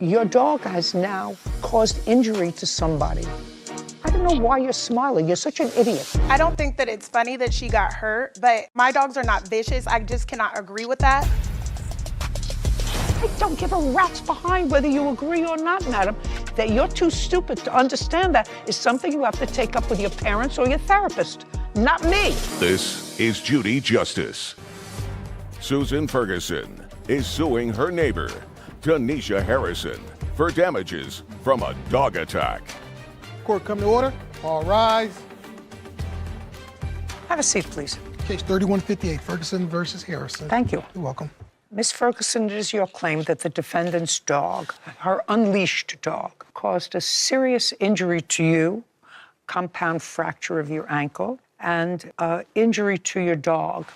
Your dog has now caused injury to somebody. I don't know why you're smiling. You're such an idiot. I don't think that it's funny that she got hurt, but my dogs are not vicious. I just cannot agree with that. I don't give a rat's behind whether you agree or not, madam. That you're too stupid to understand that is something you have to take up with your parents or your therapist, not me. This is Judy Justice. Susan Ferguson is suing her neighbor, Tanisha Harrison, for damages from a dog attack. Court come to order. All rise. Have a seat, please. Case 3158, Ferguson versus Harrison. Thank you. You're welcome. Miss Ferguson, it is your claim that the defendant's dog, her unleashed dog, caused a serious injury to you, compound fracture of your ankle, and injury to your dog,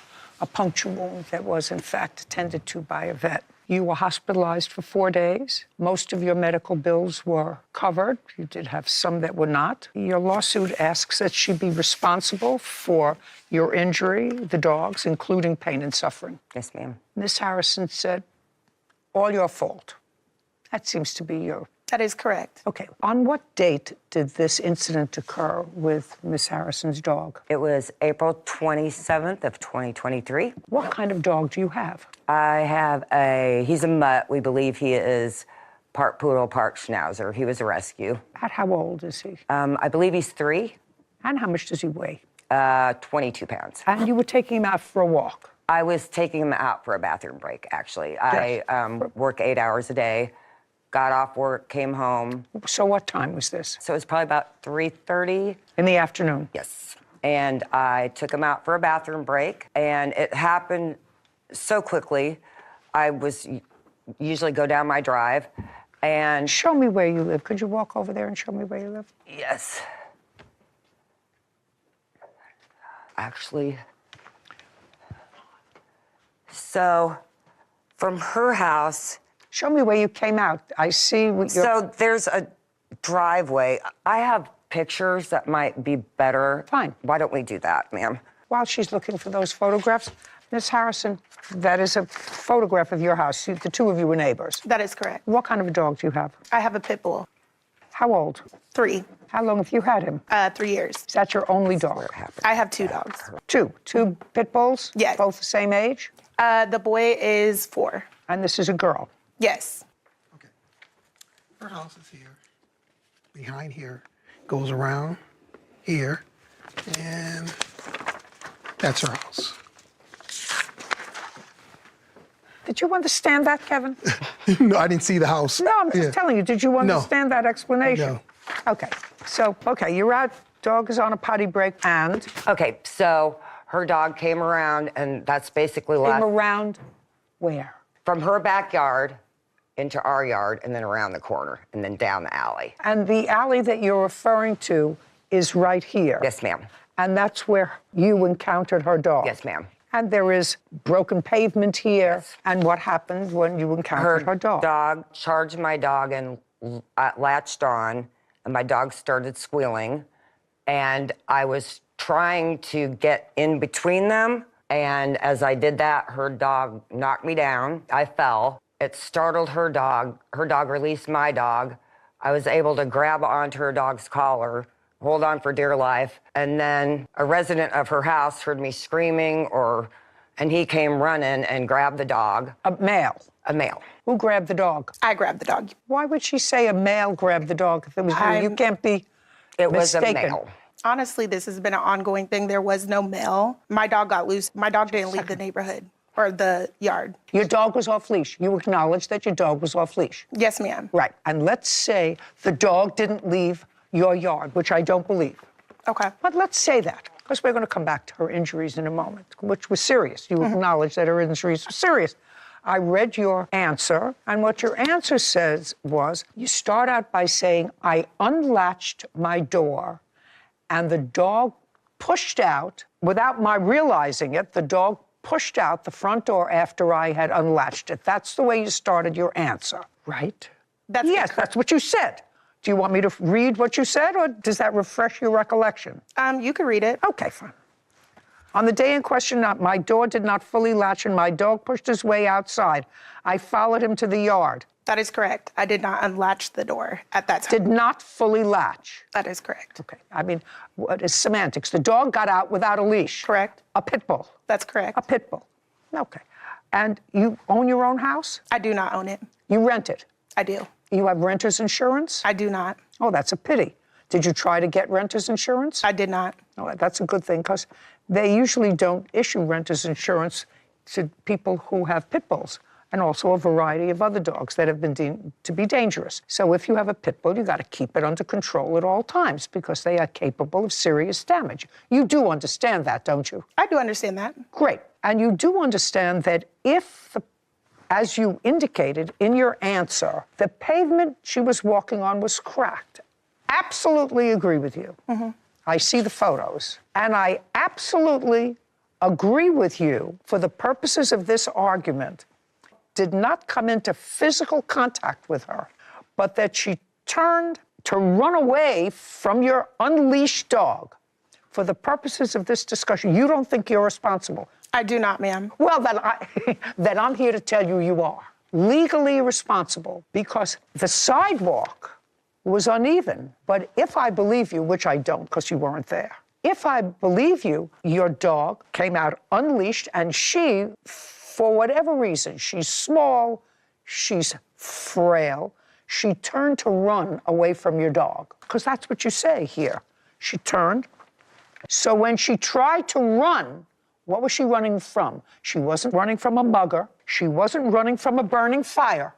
a puncture wound that was, in fact, attended to by a vet. You were hospitalized for 4 days. Most of your medical bills were covered. You did have some that were not. Your lawsuit asks that she be responsible for your injury, the dog's, including pain and suffering. Yes, ma'am. Ms. Harrison said, all your fault. That seems to be your... That is correct. Okay. On what date did this incident occur with Ms. Harrison's dog? It was April 27th of 2023. What kind of dog do you have? I have he's a mutt. We believe he is part poodle, part schnauzer. He was a rescue. At how old is he? I believe he's 3. And how much does he weigh? 22 pounds. And you were taking him out for a walk? I was taking him out for a bathroom break, actually. Yes. I work 8 hours a day. Got off work, came home. So what time was this? So it was probably about 3:30. In the afternoon? Yes. And I took him out for a bathroom break, and it happened so quickly. I was usually go down my drive, and... Show me where you live. Could you walk over there and show me where you live? Yes. Actually... So, from her house... Show me where you came out. I see what you're... So there's a driveway. I have pictures that might be better. Fine. Why don't we do that, ma'am? While she's looking for those photographs, Miss Harrison, that is a photograph of your house. The two of you were neighbors. That is correct. What kind of a dog do you have? I have a pit bull. How old? 3. How long have you had him? 3 years. Is that your only dog? I have 2 dogs. Two pit bulls? Yes. Both the same age? The boy is 4. And this is a girl? Yes. Okay. Her house is here. Behind here. Goes around here. And that's her house. Did you understand that, Kevin? No, I didn't see the house. No, I'm just telling you. Did you understand that explanation? No. Okay. So, you're out. Dog is on a potty break, and... Okay, so her dog came around, and that's basically Came around where? from her backyard into our yard, and then around the corner, and then down the alley. And the alley that you're referring to is right here? Yes, ma'am. And that's where you encountered her dog? Yes, ma'am. And there is broken pavement here. Yes. And what happened when you encountered her dog? Dog charged my dog and latched on, and my dog started squealing. And I was trying to get in between them. And as I did that, her dog knocked me down. I fell. It startled her dog. Her dog released my dog. I was able to grab onto her dog's collar, hold on for dear life. And then a resident of her house heard me screaming, and he came running and grabbed the dog. A male? A male. Who grabbed the dog? I grabbed the dog. Why would she say a male grabbed the dog if it was you? You can't be It was mistaken. a male. Honestly, this has been an ongoing thing. There was no male. My dog got loose. My dog didn't leave the neighborhood or the yard. Your dog was off leash. You acknowledge that your dog was off leash. Yes, ma'am. Right. And let's say the dog didn't leave your yard, which I don't believe. Okay. But let's say that, because we're going to come back to her injuries in a moment, which was serious. You acknowledge that her injuries were serious. I read your answer, and what your answer says was, you start out by saying, I unlatched my door, and the dog pushed out, without my realizing it, the dog pushed out the front door after I had unlatched it. That's the way you started your answer, right? That's yes, that's what you said. Do you want me to read what you said, or does that refresh your recollection? You can read it. Okay, fine. On the day in question, my door did not fully latch and my dog pushed his way outside. I followed him to the yard. That is correct. I did not unlatch the door at that time. Did not fully latch. That is correct. Okay. I mean, what is semantics? The dog got out without a leash. Correct. A pit bull. That's correct. A pit bull. Okay. And you own your own house? I do not own it. You rent it? I do. You have renter's insurance? I do not. Oh, that's a pity. Did you try to get renter's insurance? I did not. Oh, that's a good thing, because they usually don't issue renter's insurance to people who have pit bulls, and also a variety of other dogs that have been deemed to be dangerous. So if you have a pit bull, you got to keep it under control at all times, because they are capable of serious damage. You do understand that, don't you? I do understand that. Great. And you do understand that if, as you indicated in your answer, the pavement she was walking on was cracked. Absolutely agree with you. Mm-hmm. I see the photos. And I absolutely agree with you, for the purposes of this argument, did not come into physical contact with her, but that she turned to run away from your unleashed dog. For the purposes of this discussion, you don't think you're responsible. I do not, ma'am. Well, then I'm here to tell you you are legally responsible, because the sidewalk was uneven. But if I believe you, which I don't because you weren't there, if I believe you, your dog came out unleashed, and she, for whatever reason, she's small, she's frail, she turned to run away from your dog, because that's what you say here. She turned. So when she tried to run, what was she running from? She wasn't running from a mugger. She wasn't running from a burning fire.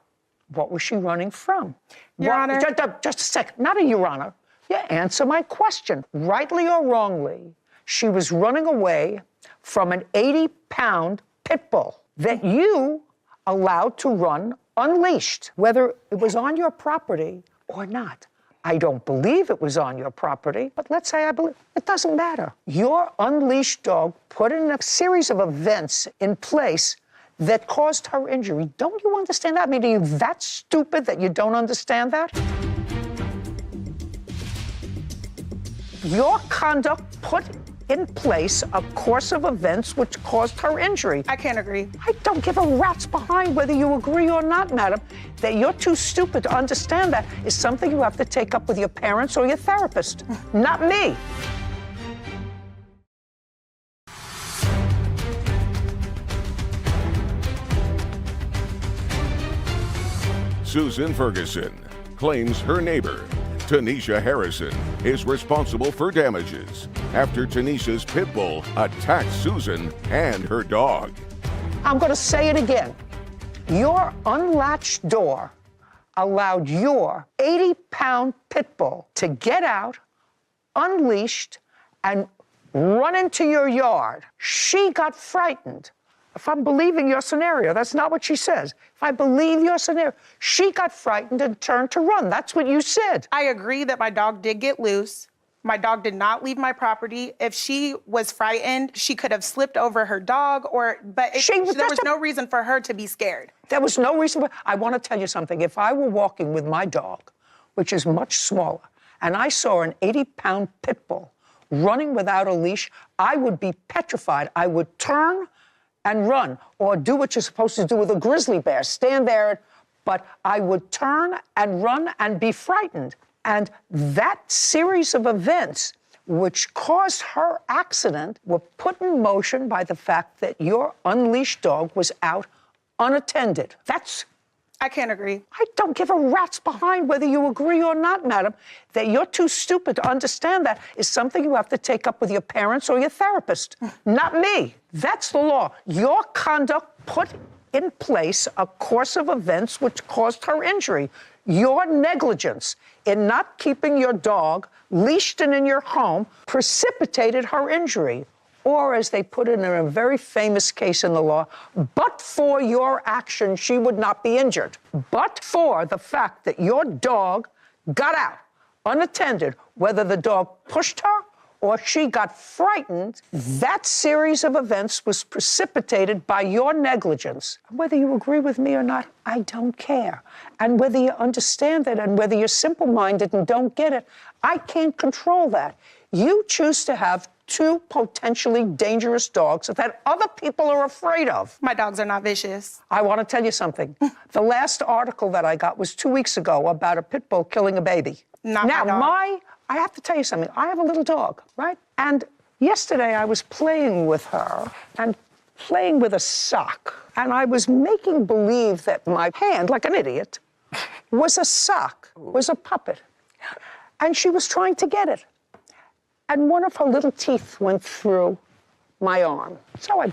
What was she running from? Your Honor. Just a second. Not a Your Honor. Yeah, answer my question. Rightly or wrongly, she was running away from an 80-pound pit bull that you allowed to run unleashed, whether it was on your property or not. I don't believe it was on your property, but let's say I believe. It doesn't matter. Your unleashed dog put in a series of events in place that caused her injury. Don't you understand that? I mean, are you that stupid that you don't understand that? Your conduct put in place a course of events which caused her injury. I can't agree. I don't give a rat's behind whether you agree or not, madam. That you're too stupid to understand that is something you have to take up with your parents or your therapist, not me. Susan Ferguson claims her neighbor, Tanisha Harrison, is responsible for damages after Tanisha's pit bull attacked Susan and her dog. I'm going to say it again. Your unlatched door allowed your 80-pound pit bull to get out, unleashed, and run into your yard. She got frightened. If I'm believing your scenario, that's not what she says. If I believe your scenario, she got frightened and turned to run. That's what you said. I agree that my dog did get loose. My dog did not leave my property. If she was frightened, she could have slipped over her dog, but there was no reason for her to be scared. There was no reason. I want to tell you something. If I were walking with my dog, which is much smaller, and I saw an 80-pound pit bull running without a leash, I would be petrified. I would turn and run, or do what you're supposed to do with a grizzly bear, stand there, but I would turn and run and be frightened. And that series of events which caused her accident were put in motion by the fact that your unleashed dog was out unattended. I can't agree. I don't give a rat's behind whether you agree or not, madam. That you're too stupid to understand that is something you have to take up with your parents or your therapist, not me. That's the law. Your conduct put in place a course of events which caused her injury. Your negligence in not keeping your dog leashed and in your home precipitated her injury. Or, as they put it in a very famous case in the law, but for your action, she would not be injured. But for the fact that your dog got out unattended, whether the dog pushed her or she got frightened, that series of events was precipitated by your negligence. Whether you agree with me or not, I don't care. And whether you understand it and whether you're simple-minded and don't get it, I can't control that. You choose to have two potentially dangerous dogs that other people are afraid of. My dogs are not vicious. I want to tell you something. The last article that I got was 2 weeks ago about a pit bull killing a baby. Not my dog. I have to tell you something. I have a little dog, right? And yesterday I was playing with her and playing with a sock. And I was making believe that my hand, like an idiot, was a sock, was a puppet. And she was trying to get it. And one of her little teeth went through my arm. So I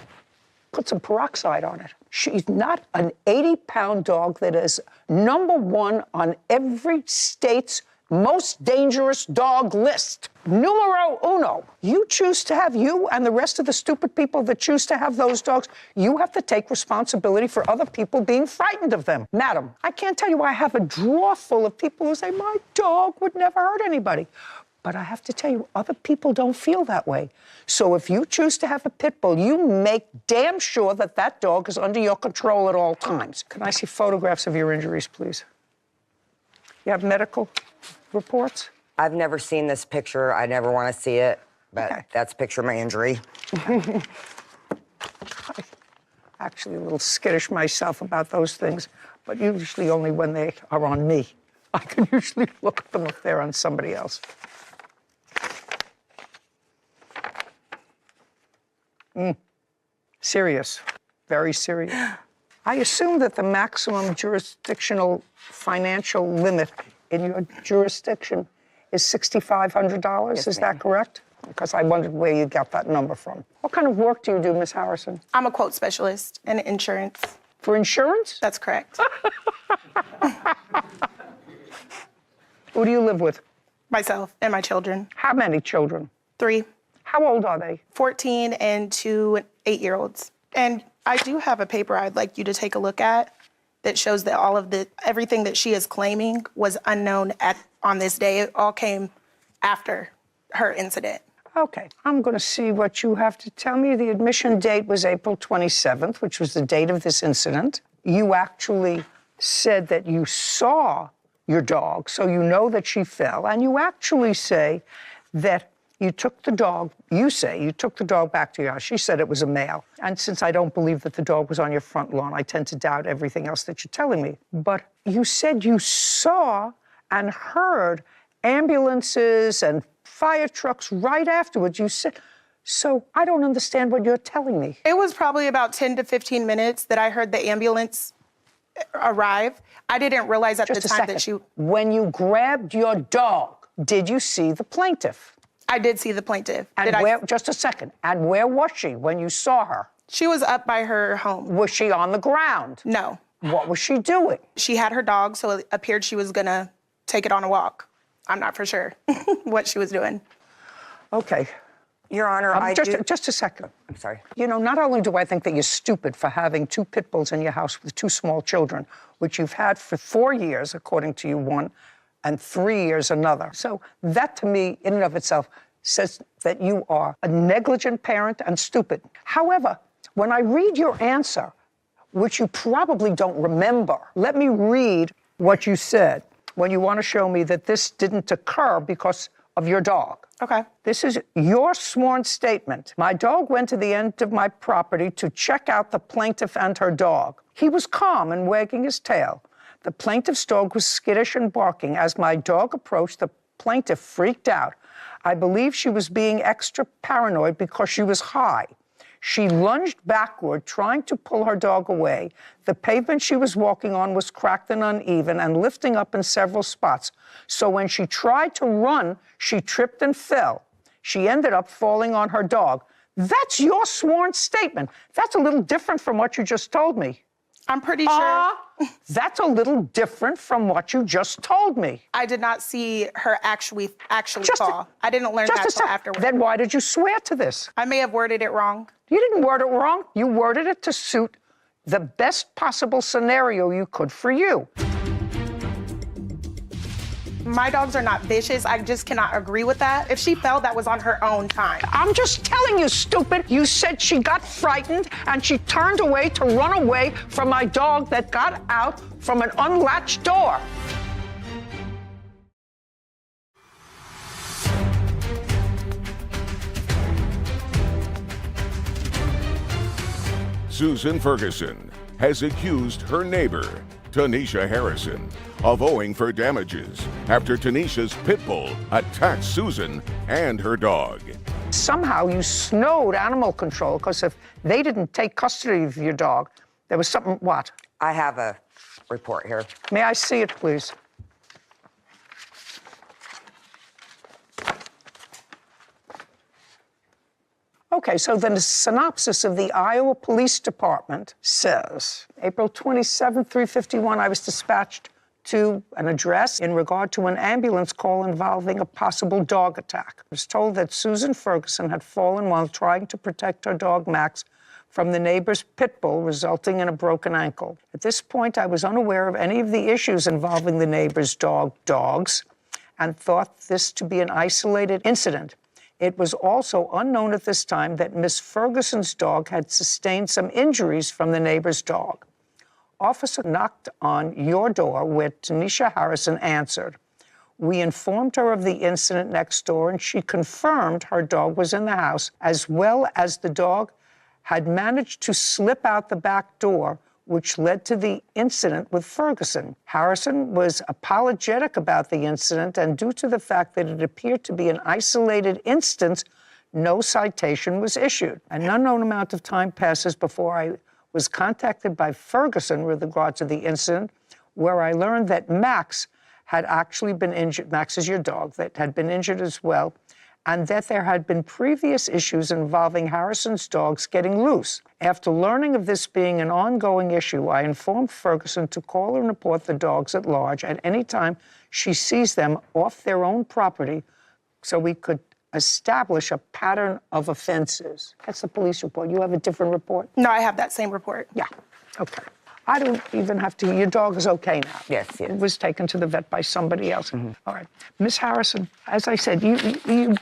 put some peroxide on it. She's not an 80-pound dog that is #1 on every state's most dangerous dog list. Numero uno. You choose to have, you and the rest of the stupid people that choose to have those dogs, you have to take responsibility for other people being frightened of them. Madam, I can't tell you I have a drawer full of people who say, my dog would never hurt anybody. But I have to tell you, other people don't feel that way. So if you choose to have a pit bull, you make damn sure that that dog is under your control at all times. Can I see photographs of your injuries, please? You have medical reports? I've never seen this picture. I never want to see it, but Okay. that's a picture of my injury. I'm actually a little skittish myself about those things, but usually only when they are on me. I can usually look at them if they're on somebody else. Serious, very serious. I assume that the maximum jurisdictional financial limit in your jurisdiction is $6,500. Yes, is ma'am. that correct? Because I wondered where you got that number from. What kind of work do you do, Ms. Harrison? I'm a quote specialist in insurance. For insurance? That's correct. Who do you live with? Myself and my children. How many children? 3, How old are they? 14, and 2 8-year-olds. And I do have a paper I'd like you to take a look at that shows that everything that she is claiming was unknown on this day. It all came after her incident. Okay, I'm going to see what you have to tell me. The admission date was April 27th, which was the date of this incident. You actually said that you saw your dog, so you know that she fell. And you actually say that you took the dog, you took the dog back to your house. She said it was a male. And since I don't believe that the dog was on your front lawn, I tend to doubt everything else that you're telling me. But you said you saw and heard ambulances and fire trucks right afterwards. You said, so I don't understand what you're telling me. It was probably about 10 to 15 minutes that I heard the ambulance arrive. I didn't realize at the time that she... When you grabbed your dog, did you see the plaintiff? I did see the plaintiff. And just a second. And where was she when you saw her? She was up by her home. Was she on the ground? No. What was she doing? She had her dog, so it appeared she was gonna take it on a walk. I'm not for sure what she was doing. Okay. Your Honor, Just a second. I'm sorry. You know, not only do I think that you're stupid for having 2 pit bulls in your house with 2 small children, which you've had for 4 years, according to you, one, and 3 years another. So that, to me, in and of itself, says that you are a negligent parent and stupid. However, when I read your answer, which you probably don't remember, let me read what you said when you want to show me that this didn't occur because of your dog. Okay. This is your sworn statement. My dog went to the end of my property to check out the plaintiff and her dog. He was calm and wagging his tail. The plaintiff's dog was skittish and barking. As my dog approached, the plaintiff freaked out. I believe she was being extra paranoid because she was high. She lunged backward, trying to pull her dog away. The pavement she was walking on was cracked and uneven and lifting up in several spots. So when she tried to run, she tripped and fell. She ended up falling on her dog. That's your sworn statement. That's a little different from what you just told me. I'm pretty sure. That's a little different from what you just told me. I did not see her actually fall. I didn't learn that until afterwards. Then why did you swear to this? I may have worded it wrong. You didn't word it wrong. You worded it to suit the best possible scenario you could for you. My dogs are not vicious. I just cannot agree with that. If she fell, that was on her own time. I'm just telling you, stupid. You said she got frightened and she turned away to run away from my dog that got out from an unlatched door. Susan Ferguson has accused her neighbor, Tanisha Harrison, of owing for damages after Tanisha's pit bull attacked Susan and her dog. Somehow you snowed animal control because if they didn't take custody of your dog, there was something, what? I have a report here. May I see it, please? Okay, so the synopsis of the Iowa Police Department says, April 27, 3:51, I was dispatched to an address in regard to an ambulance call involving a possible dog attack. I was told that Susan Ferguson had fallen while trying to protect her dog, Max, from the neighbor's pit bull, resulting in a broken ankle. At this point, I was unaware of any of the issues involving the neighbor's dogs, and thought this to be an isolated incident. It was also unknown at this time that Miss Ferguson's dog had sustained some injuries from the neighbor's dog. Officer knocked on your door, where Tanisha Harrison answered. We informed her of the incident next door, and she confirmed her dog was in the house, as well as the dog had managed to slip out the back door, which led to the incident with Ferguson. Harrison was apologetic about the incident, and due to the fact that it appeared to be an isolated instance, no citation was issued. An unknown amount of time passes before I was contacted by Ferguson with regard to the incident, where I learned that Max had actually been injured. Max is your dog, that had been injured as well, and that there had been previous issues involving Harrison's dogs getting loose. After learning of this being an ongoing issue, I informed Ferguson to call and report the dogs at large at any time she sees them off their own property, so we could establish a pattern of offenses. That's the police report. You have a different report? No, I have that same report. Yeah, okay. I don't even have to, your dog is okay now. Yes. It was taken to the vet by somebody else. All right. Miss Harrison, as I said, you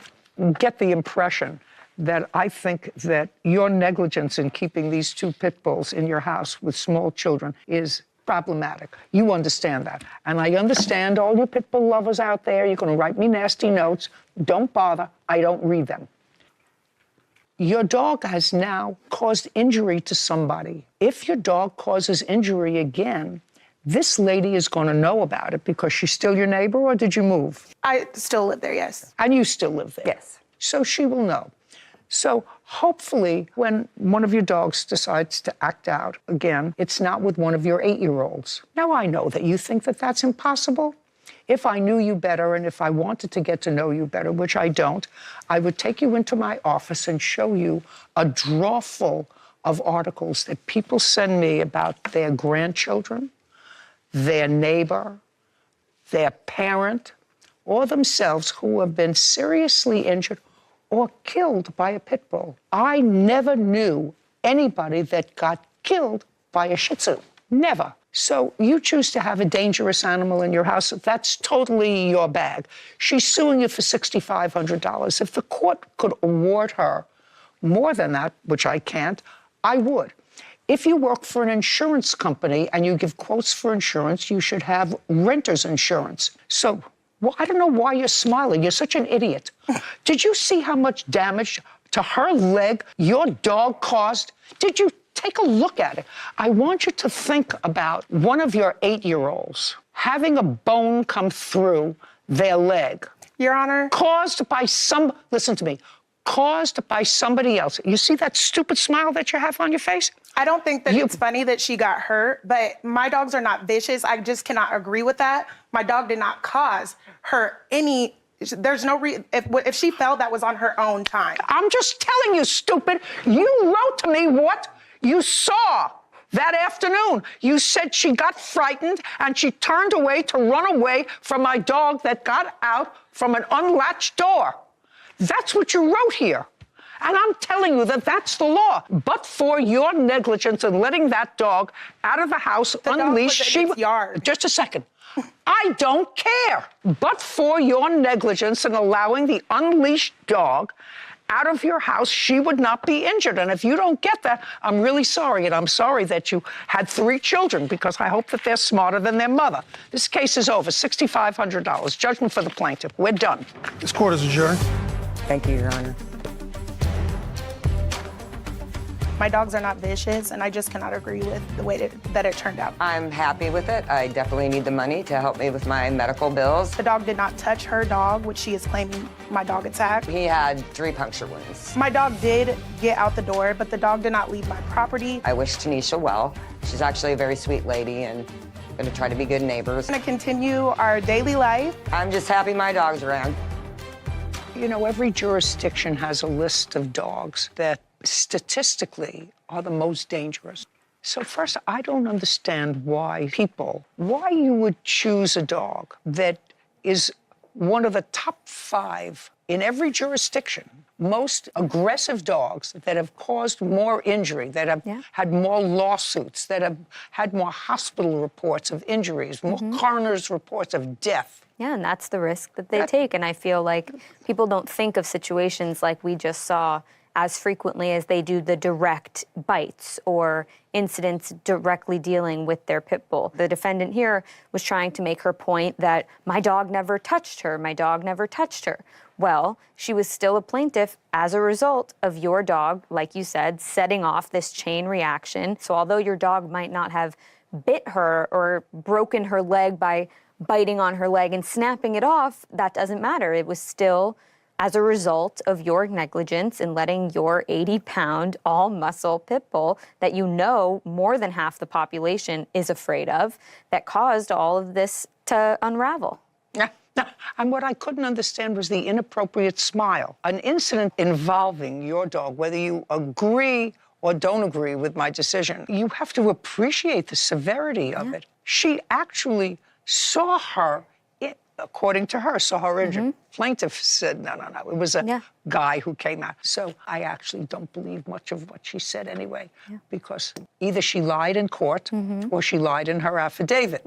get the impression that I think that your negligence in keeping these two pit bulls in your house with small children is problematic. You understand that. And I understand all you pit bull lovers out there, you're going to write me nasty notes. Don't bother. I don't read them. Your dog has now caused injury to somebody. If your dog causes injury again, this lady is going to know about it because she's still your neighbor, or did you move? I still live there, yes. And you still live there? Yes. So she will know. So hopefully when one of your dogs decides to act out again, it's not with one of your 8-year-olds. Now I know that you think that that's impossible. If I knew you better and if I wanted to get to know you better, which I don't, I would take you into my office and show you a drawer full of articles that people send me about their grandchildren, their neighbor, their parent, or themselves who have been seriously injured or killed by a pit bull. I never knew anybody that got killed by a Shih Tzu. Never. So you choose to have a dangerous animal in your house, that's totally your bag. She's suing you for $6,500. If the court could award her more than that, which I can't, I would. If you work for an insurance company and you give quotes for insurance, you should have renter's insurance. So, well, I don't know why you're smiling. You're such an idiot. Did you see how much damage to her leg your dog caused? Did you take a look at it? I want you to think about one of your 8-year-olds having a bone come through their leg. Your Honor. Caused by listen to me, caused by somebody else. You see that stupid smile that you have on your face? I don't think that it's funny that she got hurt, but my dogs are not vicious. I just cannot agree with that. My dog did not cause her any. There's no reason. If she fell, that was on her own time. I'm just telling you, stupid. You wrote to me what you saw that afternoon. You said she got frightened and she turned away to run away from my dog that got out from an unlatched door. That's what you wrote here. And I'm telling you that that's the law. But for your negligence in letting that dog out of the house unleashed, she was in its yard. Just a second. I don't care. But for your negligence in allowing the unleashed dog out of your house, she would not be injured. And if you don't get that, I'm really sorry. And I'm sorry that you had 3 children, because I hope that they're smarter than their mother. This case is over. $6,500. Judgment for the plaintiff. We're done. This court is adjourned. Thank you, Your Honor. My dogs are not vicious, and I just cannot agree with the way that it turned out. I'm happy with it. I definitely need the money to help me with my medical bills. The dog did not touch her dog, which she is claiming my dog attacked. He had 3 puncture wounds. My dog did get out the door, but the dog did not leave my property. I wish Tanisha well. She's actually a very sweet lady and gonna try to be good neighbors. We're gonna continue our daily life. I'm just happy my dog's around. You know, every jurisdiction has a list of dogs that statistically are the most dangerous. So first, I don't understand why you would choose a dog that is one of the top 5 in every jurisdiction, most aggressive dogs that have caused more injury, that have had more lawsuits, that have had more hospital reports of injuries, more coroner's reports of death. Yeah, and that's the risk that they take. And I feel like people don't think of situations like we just saw as frequently as they do the direct bites or incidents directly dealing with their pit bull. The defendant here was trying to make her point that my dog never touched her, my dog never touched her. Well, she was still a plaintiff as a result of your dog, like you said, setting off this chain reaction. So although your dog might not have bit her or broken her leg by biting on her leg and snapping it off, that doesn't matter. It was still as a result of your negligence in letting your 80-pound, all-muscle pit bull that you know more than half the population is afraid of, that caused all of this to unravel. Yeah. And what I couldn't understand was the inappropriate smile. An incident involving your dog, whether you agree or don't agree with my decision, you have to appreciate the severity of it. She actually saw her, according to her, saw her injured. Plaintiff said, no. It was a guy who came out. So I actually don't believe much of what she said anyway, because either she lied in court or she lied in her affidavit.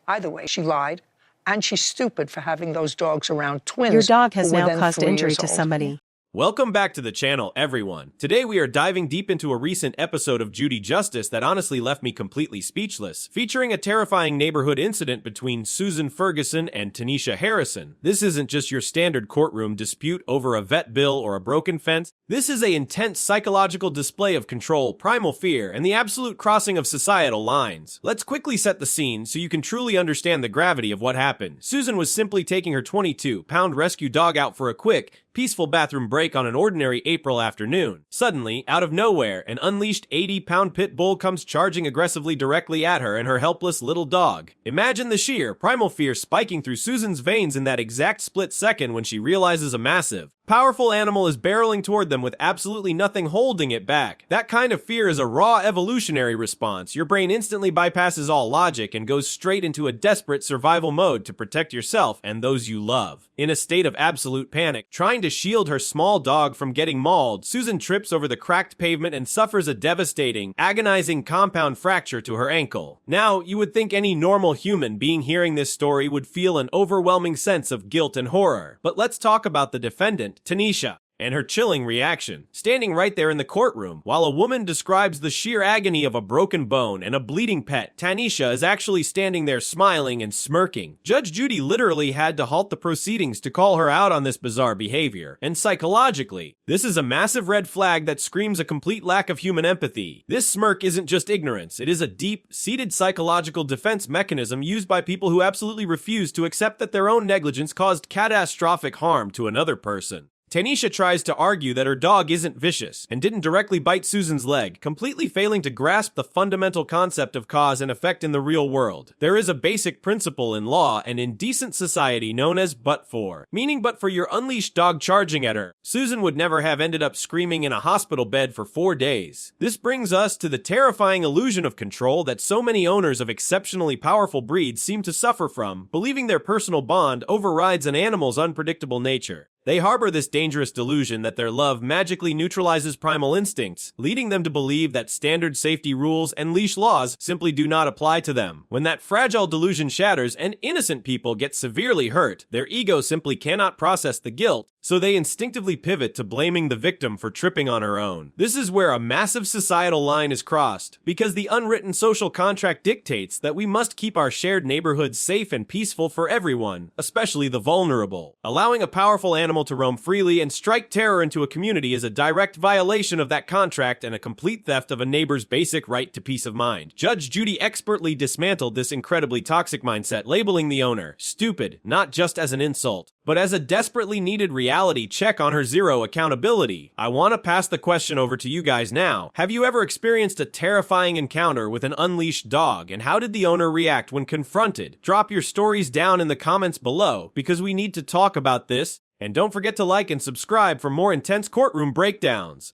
Either way, she lied, and she's stupid for having those dogs around twins. Your dog has who were now then caused 3 injury years to old. somebody. Welcome back to the channel, everyone. Today we are diving deep into a recent episode of Judy Justice that honestly left me completely speechless, featuring a terrifying neighborhood incident between Susan Ferguson and Tanisha Harrison. This isn't just your standard courtroom dispute over a vet bill or a broken fence. This is an intense psychological display of control, primal fear, and the absolute crossing of societal lines. Let's quickly set the scene so you can truly understand the gravity of what happened. Susan was simply taking her 22-pound rescue dog out for a quick, peaceful bathroom break on an ordinary April afternoon. Suddenly, out of nowhere, an unleashed 80-pound pit bull comes charging aggressively directly at her and her helpless little dog. Imagine the sheer, primal fear spiking through Susan's veins in that exact split second when she realizes a massive, powerful animal is barreling toward them with absolutely nothing holding it back. That kind of fear is a raw evolutionary response. Your brain instantly bypasses all logic and goes straight into a desperate survival mode to protect yourself and those you love. In a state of absolute panic, trying to shield her small dog from getting mauled, Susan trips over the cracked pavement and suffers a devastating, agonizing compound fracture to her ankle. Now, you would think any normal human being hearing this story would feel an overwhelming sense of guilt and horror. But let's talk about the defendant, Tanisha, and her chilling reaction. Standing right there in the courtroom, while a woman describes the sheer agony of a broken bone and a bleeding pet, Tanisha is actually standing there smiling and smirking. Judge Judy literally had to halt the proceedings to call her out on this bizarre behavior. And psychologically, this is a massive red flag that screams a complete lack of human empathy. This smirk isn't just ignorance, it is a deep-seated psychological defense mechanism used by people who absolutely refuse to accept that their own negligence caused catastrophic harm to another person. Tanisha tries to argue that her dog isn't vicious and didn't directly bite Susan's leg, completely failing to grasp the fundamental concept of cause and effect in the real world. There is a basic principle in law and in decent society known as but for, meaning but for your unleashed dog charging at her, Susan would never have ended up screaming in a hospital bed for 4 days. This brings us to the terrifying illusion of control that so many owners of exceptionally powerful breeds seem to suffer from, believing their personal bond overrides an animal's unpredictable nature. They harbor this dangerous delusion that their love magically neutralizes primal instincts, leading them to believe that standard safety rules and leash laws simply do not apply to them. When that fragile delusion shatters and innocent people get severely hurt, their ego simply cannot process the guilt, so they instinctively pivot to blaming the victim for tripping on her own. This is where a massive societal line is crossed, because the unwritten social contract dictates that we must keep our shared neighborhoods safe and peaceful for everyone, especially the vulnerable. Allowing a powerful animal to roam freely and strike terror into a community is a direct violation of that contract and a complete theft of a neighbor's basic right to peace of mind. Judge Judy expertly dismantled this incredibly toxic mindset, labeling the owner stupid, not just as an insult, but as a desperately needed reality check on her zero accountability. I want to pass the question over to you guys now. Have you ever experienced a terrifying encounter with an unleashed dog, and how did the owner react when confronted? Drop your stories down in the comments below, because we need to talk about this. And don't forget to like and subscribe for more intense courtroom breakdowns.